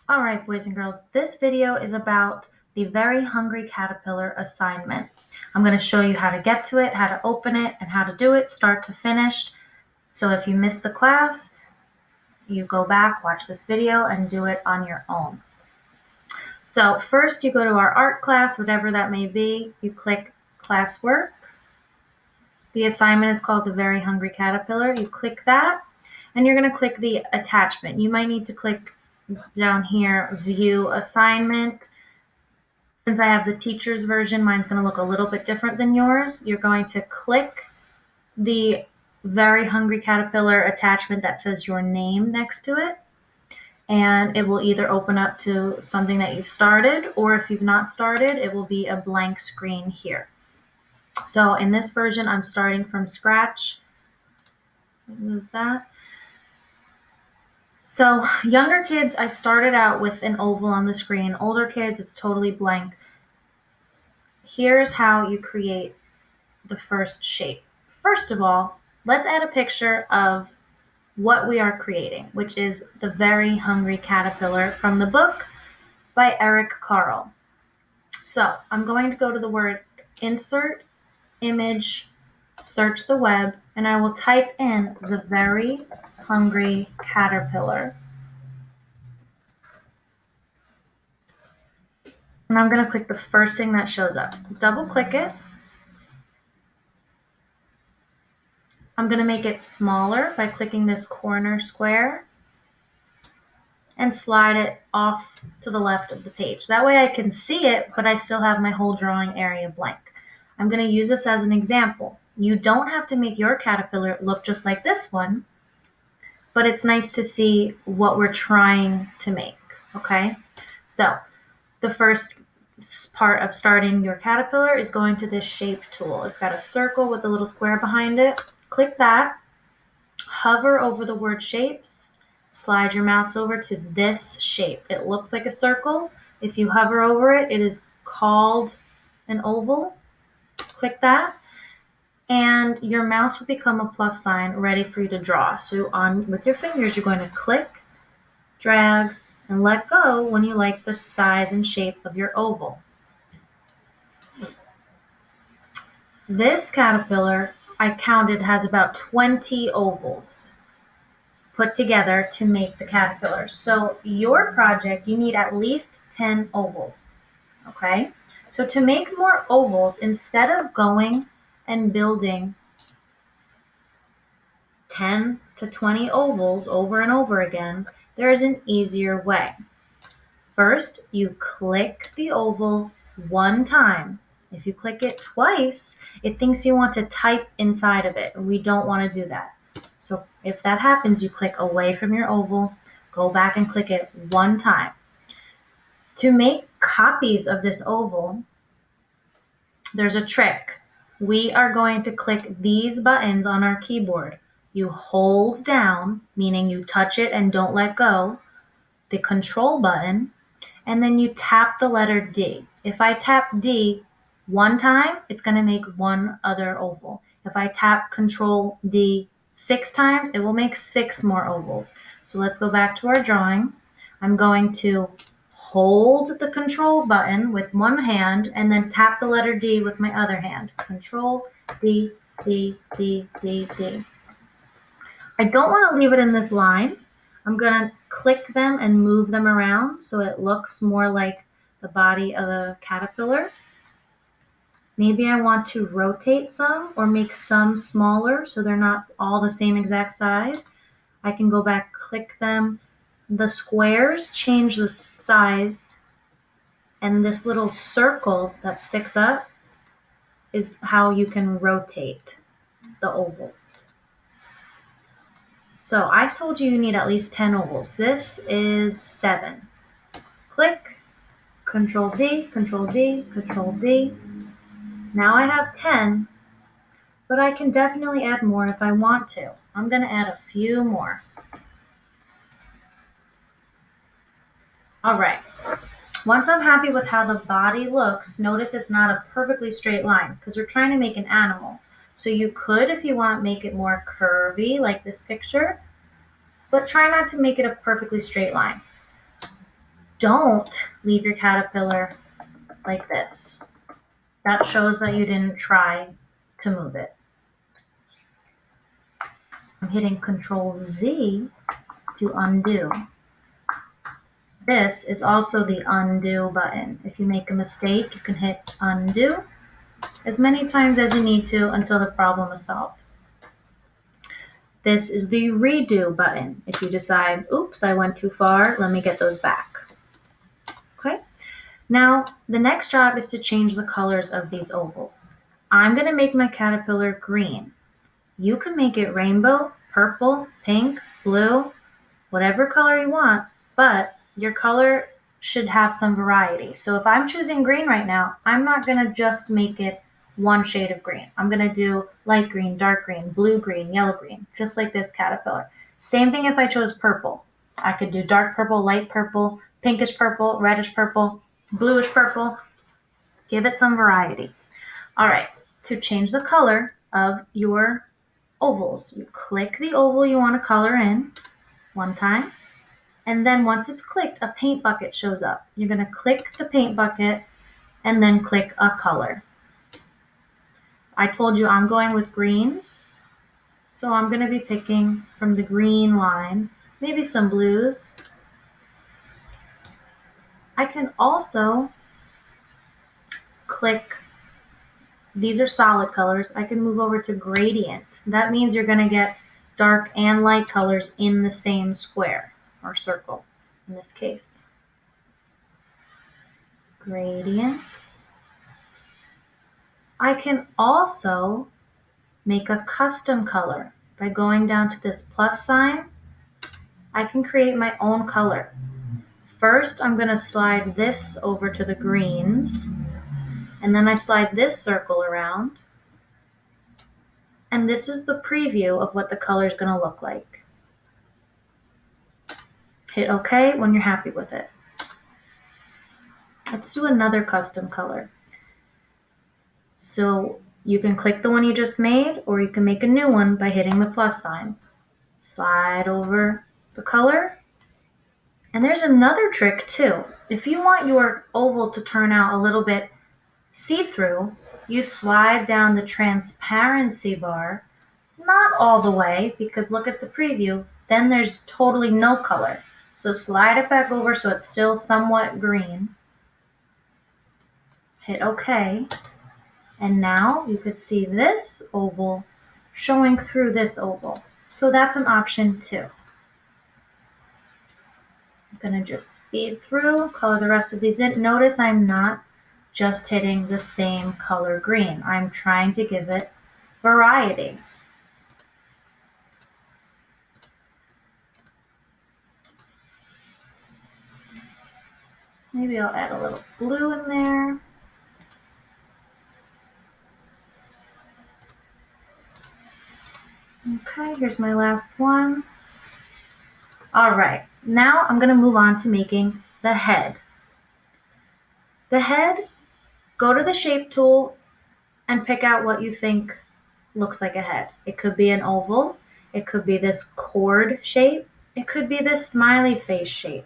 All right, boys and girls, this video is about the Very Hungry Caterpillar assignment. I'm going to show you how to get to it, how to open it, and how to do it start to finish. So if you missed the class, you go back, watch this video, and do it on your own. So first you go to our art class, whatever that may be, you click classwork. The assignment is called the Very Hungry Caterpillar. You click that, and you're going to click the attachment. You might need to click down here, view assignment. Since I have the teacher's version, mine's going to look a little bit different than yours. You're going to click the Very Hungry Caterpillar attachment that says your name next to it, and it will either open up to something that you've started, or if you've not started, it will be a blank screen here. So in this version, I'm starting from scratch. Move that. So younger kids, I started out with an oval on the screen. Older kids, it's totally blank. Here's how you create the first shape. First of all, let's add a picture of what we are creating, which is the Very Hungry Caterpillar from the book by Eric Carle. So I'm going to go to the word insert, image, search the web, and I will type in the Very Hungry Caterpillar. And I'm going to click the first thing that shows up. Double click it. I'm going to make it smaller by clicking this corner square and slide it off to the left of the page. That way I can see it, but I still have my whole drawing area blank. I'm going to use this as an example. You don't have to make your caterpillar look just like this one, but it's nice to see what we're trying to make, okay? So the first part of starting your caterpillar is going to this shape tool. It's got a circle with a little square behind it. Click that, hover over the word shapes, slide your mouse over to this shape. It looks like a circle. If you hover over it, it is called an oval. Click that, and your mouse will become a plus sign ready for you to draw. So with your fingers, you're going to click, drag, and let go when you like the size and shape of your oval. This caterpillar, I counted, has about 20 ovals put together to make the caterpillar. So your project, you need at least 10 ovals, okay? So to make more ovals, instead of going and building 10 to 20 ovals over and over again, there is an easier way. First, you click the oval one time. If you click it twice, it thinks you want to type inside of it. We don't want to do that. So if that happens, you click away from your oval, go back and click it one time. To make copies of this oval, there's a trick. We are going to click these buttons on our keyboard. You hold down, meaning you touch it and don't let go, the control button, and then you tap the letter D. If I tap D one time, it's going to make one other oval. If I tap Control D 6 times, it will make 6 more ovals. So let's go back to our drawing. I'm going to hold the control button with one hand and then tap the letter D with my other hand. Control D, D, D, D, D. I don't want to leave it in this line. I'm going to click them and move them around so it looks more like the body of a caterpillar. Maybe I want to rotate some or make some smaller so they're not all the same exact size. I can go back, click them. The squares change the size, and this little circle that sticks up is how you can rotate the ovals. So I told you need at least 10 ovals. This is 7. Click, Control D, Control D, Control D. Now I have 10, but I can definitely add more if I want to. I'm going to add a few more. All right. Once I'm happy with how the body looks, notice it's not a perfectly straight line because we're trying to make an animal. So you could, if you want, make it more curvy like this picture, but try not to make it a perfectly straight line. Don't leave your caterpillar like this. That shows that you didn't try to move it. I'm hitting Control Z to undo. This is also the undo button. If you make a mistake, you can hit undo as many times as you need to until the problem is solved. This is the redo button. If you decide, oops, I went too far, let me get those back. Okay. Now, the next job is to change the colors of these ovals. I'm going to make my caterpillar green. You can make it rainbow, purple, pink, blue, whatever color you want, but your color should have some variety. So if I'm choosing green right now, I'm not going to just make it one shade of green. I'm going to do light green, dark green, blue green, yellow green, just like this caterpillar. Same thing if I chose purple. I could do dark purple, light purple, pinkish purple, reddish purple, bluish purple. Give it some variety. All right, to change the color of your ovals, you click the oval you want to color in one time. And then once it's clicked, a paint bucket shows up. You're going to click the paint bucket and then click a color. I told you I'm going with greens, so I'm going to be picking from the green line, maybe some blues. I can also click, these are solid colors, I can move over to gradient. That means you're going to get dark and light colors in the same square or circle in this case. Gradient. I can also make a custom color by going down to this plus sign. I can create my own color. First, I'm going to slide this over to the greens, and then I slide this circle around, and this is the preview of what the color is going to look like. Hit OK when you're happy with it. Let's do another custom color. So you can click the one you just made, or you can make a new one by hitting the plus sign. Slide over the color. And there's another trick too. If you want your oval to turn out a little bit see-through, you slide down the transparency bar, not all the way, because look at the preview, then there's totally no color. So slide it back over so it's still somewhat green. Hit OK. And now you could see this oval showing through this oval. So that's an option too. I'm going to just speed through, color the rest of these in. Notice I'm not just hitting the same color green. I'm trying to give it variety. Maybe I'll add a little blue in there. Okay, here's my last one. All right, now I'm going to move on to making the head. The head, go to the shape tool and pick out what you think looks like a head. It could be an oval. It could be this chord shape. It could be this smiley face shape.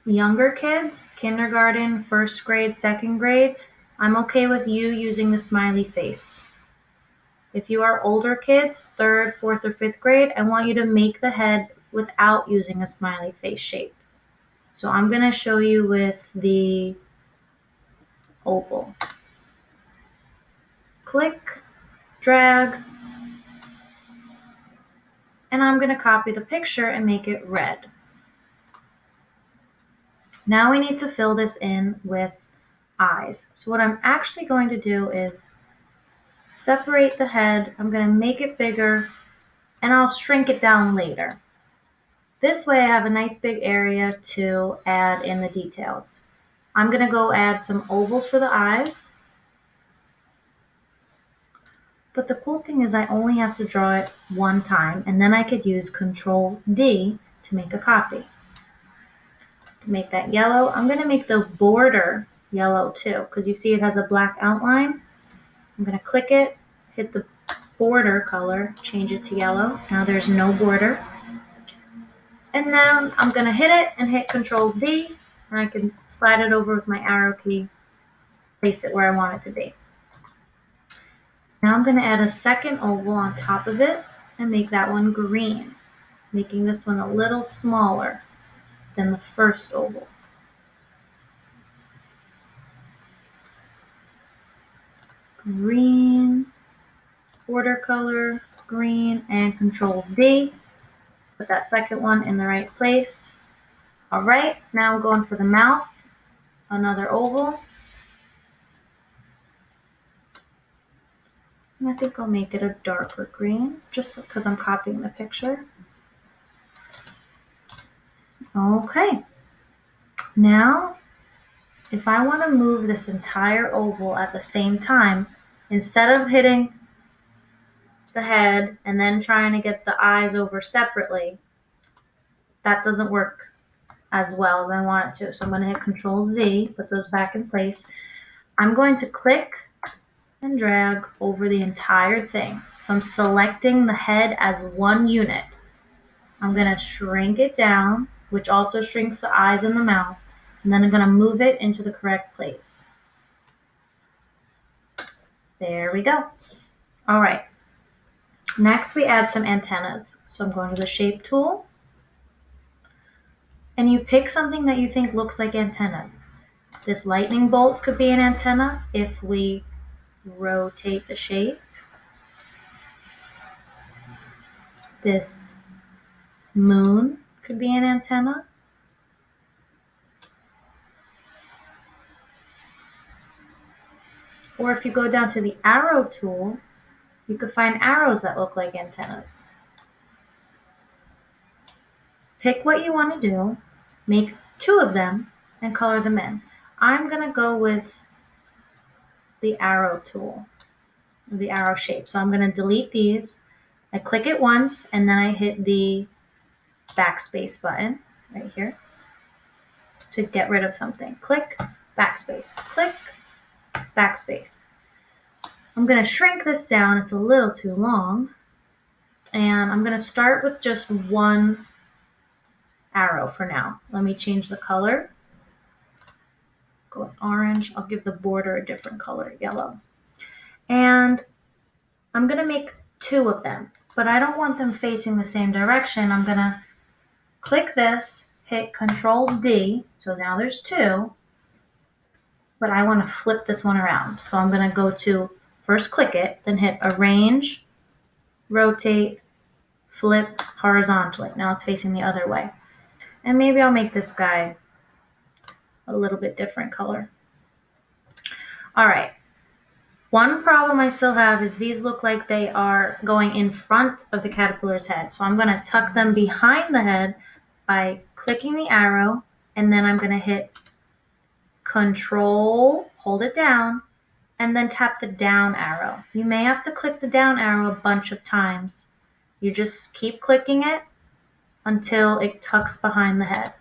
Younger kids, kindergarten, first grade, second grade, I'm okay with you using the smiley face. If you are older kids, third, fourth, or fifth grade, I want you to make the head without using a smiley face shape. So I'm going to show you with the oval. Click, drag, and I'm going to copy the picture and make it red. Now we need to fill this in with eyes. So what I'm actually going to do is separate the head. I'm going to make it bigger, and I'll shrink it down later. This way I have a nice big area to add in the details. I'm going to go add some ovals for the eyes. But the cool thing is I only have to draw it one time, and then I could use Control D to make a copy. To make that yellow, I'm going to make the border yellow too, because you see it has a black outline. I'm going to click it, hit the border color, change it to yellow. Now there's no border. And then I'm going to hit it and hit Control D, and I can slide it over with my arrow key, place it where I want it to be. Now I'm going to add a second oval on top of it and make that one green, making this one a little smaller than the first oval. Green, watercolor, green, and Control D. Put that second one in the right place. All right, now we're going for the mouth, another oval. And I think I'll make it a darker green, just because I'm copying the picture. Okay, now if I want to move this entire oval at the same time, instead of hitting the head and then trying to get the eyes over separately, that doesn't work as well as I want it to. So I'm going to hit Control Z, put those back in place. I'm going to click and drag over the entire thing. So I'm selecting the head as one unit. I'm going to shrink it down, which also shrinks the eyes and the mouth, and then I'm going to move it into the correct place. There we go. All right. Next, we add some antennas. So I'm going to the Shape tool, and you pick something that you think looks like antennas. This lightning bolt could be an antenna if we rotate the shape. This moon could be an antenna. Or if you go down to the arrow tool, you could find arrows that look like antennas. Pick what you want to do, make 2 of them, and color them in. I'm going to go with the arrow tool, the arrow shape. So I'm going to delete these. I click it once, and then I hit the backspace button right here to get rid of something. Click, backspace, click, backspace. I'm going to shrink this down. It's a little too long. And I'm going to start with just one arrow for now. Let me change the color. Go with orange. I'll give the border a different color, yellow. And I'm going to make 2 of them, but I don't want them facing the same direction. I'm going to click this, hit Control D, so now there's 2, but I want to flip this one around. So I'm going to go to, first click it, then hit Arrange, Rotate, Flip horizontally. Now it's facing the other way. And maybe I'll make this guy a little bit different color. All right. One problem I still have is these look like they are going in front of the caterpillar's head. So I'm going to tuck them behind the head by clicking the arrow, and then I'm going to hit Control, hold it down, and then tap the down arrow. You may have to click the down arrow a bunch of times. You just keep clicking it until it tucks behind the head.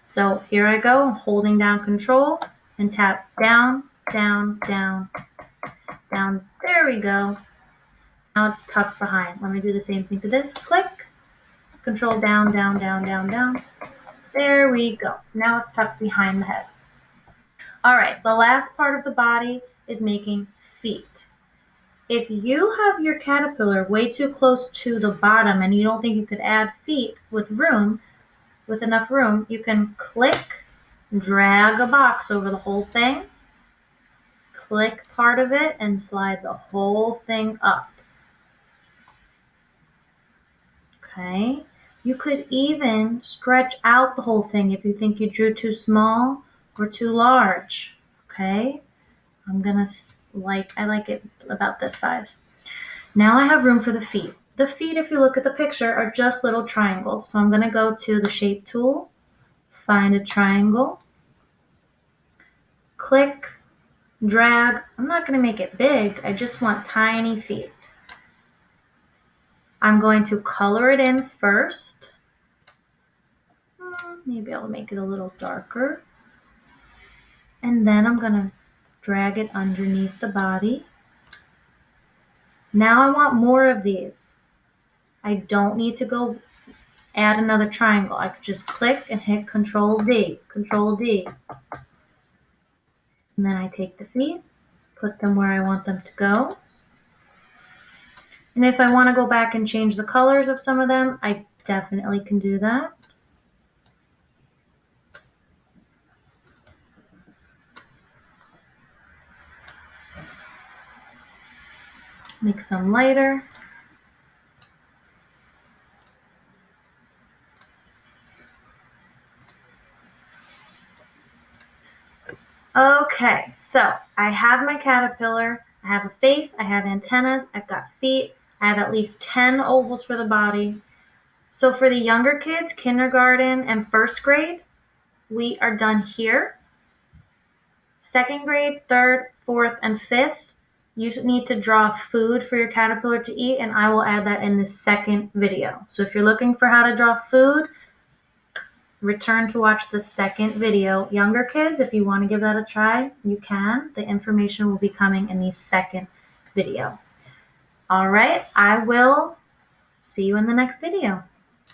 So here I go, holding down Control and tap down, down, down, down. There we go. Now it's tucked behind. Let me do the same thing to this. Click, Control down, down, down, down, down. There we go. Now it's tucked behind the head. All right, the last part of the body is making feet. If you have your caterpillar way too close to the bottom and you don't think you could add feet with enough room, you can click, drag a box over the whole thing, click part of it, and slide the whole thing up. Okay, you could even stretch out the whole thing if you think you drew too small or too large. Okay, I like it about this size. Now I have room for the feet. The feet, if you look at the picture, are just little triangles. So I'm going to go to the Shape tool, find a triangle, click, drag. I'm not going to make it big. I just want tiny feet. I'm going to color it in first. Maybe I'll make it a little darker. And then I'm going to drag it underneath the body. Now I want more of these. I don't need to go add another triangle. I could just click and hit Control D, Control D. And then I take the feet, put them where I want them to go. And if I want to go back and change the colors of some of them, I definitely can do that. Make some lighter. Okay, so I have my caterpillar. I have a face, I have antennas, I've got feet, I have at least 10 ovals for the body. So for the younger kids, kindergarten and first grade, we are done here. Second grade, third, fourth, and fifth, you need to draw food for your caterpillar to eat, and I will add that in the second video. So if you're looking for how to draw food, return to watch the second video. Younger kids, if you want to give that a try, you can. The information will be coming in the second video. All right, I will see you in the next video.